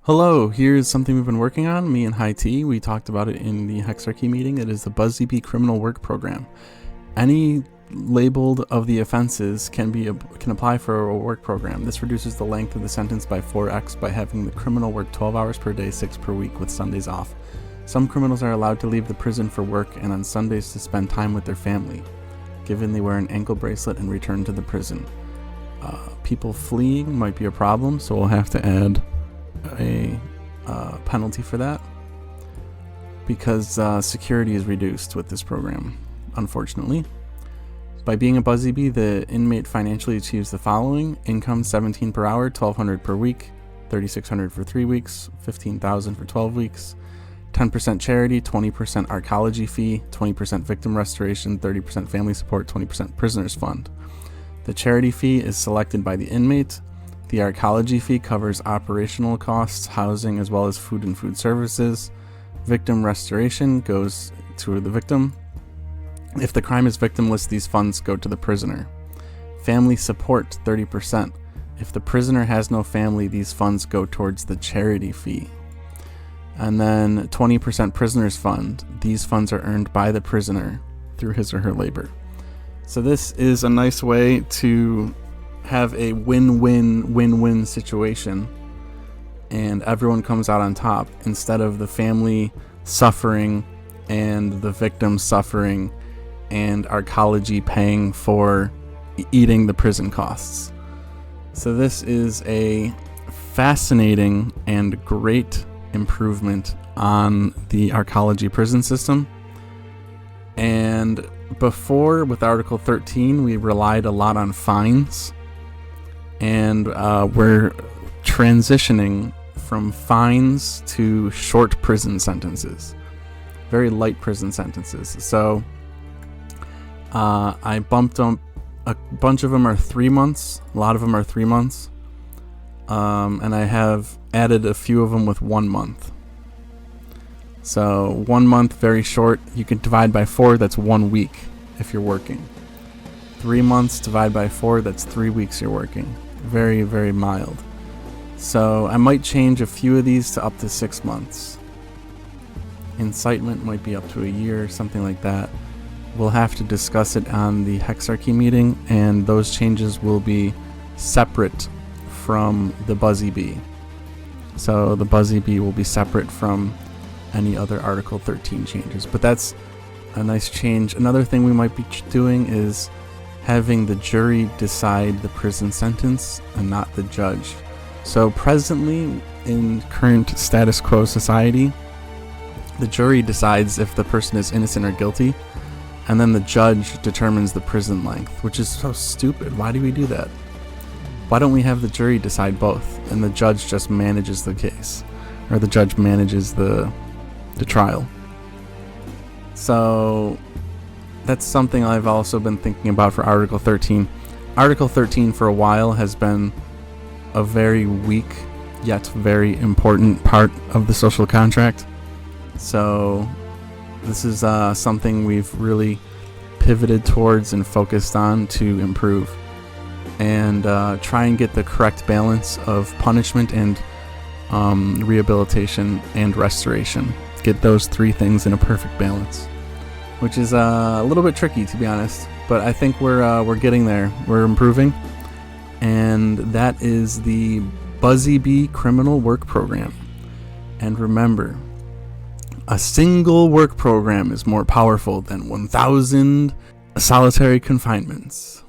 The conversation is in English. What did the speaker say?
Hello, here's something we've been working on, me and High T. We talked about it in the Hexarchy meeting. It is the Buzzzy criminal work program. Any labeled of the offenses can apply for a work program. This reduces the length of the sentence by 4x by having the criminal work 12 hours per day, 6 per week, with Sundays off. Some criminals are allowed to leave the prison for work and on Sundays to spend time with their family, given they wear an ankle bracelet and return to the prison. People fleeing might be a problem, so we'll have to add a penalty for that because security is reduced with this program, unfortunately. By being a Buzzzy Bee, the inmate financially achieves the following: income $17 per hour, $1,200 per week, $3,600 for 3 weeks, $15,000 for 12 weeks, 10% charity, 20% arcology fee, 20% victim restoration, 30% family support, 20% prisoners fund. The charity fee is selected by the inmate. The arcology fee covers operational costs, housing, as well as food and food services. Victim restoration goes to the victim. If the crime is victimless, these funds go to the prisoner. Family support, 30%. If the prisoner has no family, these funds go towards the charity fee. And then 20% prisoners fund. These funds are earned by the prisoner through his or her labor. So this is a nice way to have a win-win situation, and everyone comes out on top instead of the family suffering and the victim suffering and arcology paying for eating the prison costs. So this is a fascinating and great improvement on the arcology prison system. And before, with Article 13, we relied a lot on fines, and we're transitioning from fines to short prison sentences, very light prison sentences. So I bumped up a bunch of them are 3 months, a lot of them are 3 months, and I have added a few of them with 1 month. So 1 month, very short. You can divide by 4, that's 1 week if you're working. 3 months, divide by 4, that's 3 weeks you're working. Very, very mild. So I might change a few of these to up to 6 months. Incitement might be up to a year, something like that. We'll have to discuss it on the Hexarchy meeting, and those changes will be separate from the Buzzzy Bee. So the Buzzzy Bee will be separate from any other Article 13 changes, but that's a nice change. Another thing we might be doing is having the jury decide the prison sentence and not the judge. So presently, in current status quo society, the jury decides if the person is innocent or guilty, and then the judge determines the prison length, which is so stupid. Why do we do that? Why don't we have the jury decide both and the judge just manages the case, or the judge manages the trial? So that's something I've also been thinking about for Article 13. Article 13 for a while has been a very weak yet very important part of the social contract. So this is something we've really pivoted towards and focused on to improve and try and get the correct balance of punishment and rehabilitation and restoration. Get those 3 things in a perfect balance, which is a little bit tricky, to be honest, but I think we're getting there. We're improving, and that is the Buzzzy Bee criminal work program. And remember, a single work program is more powerful than 1,000 solitary confinements.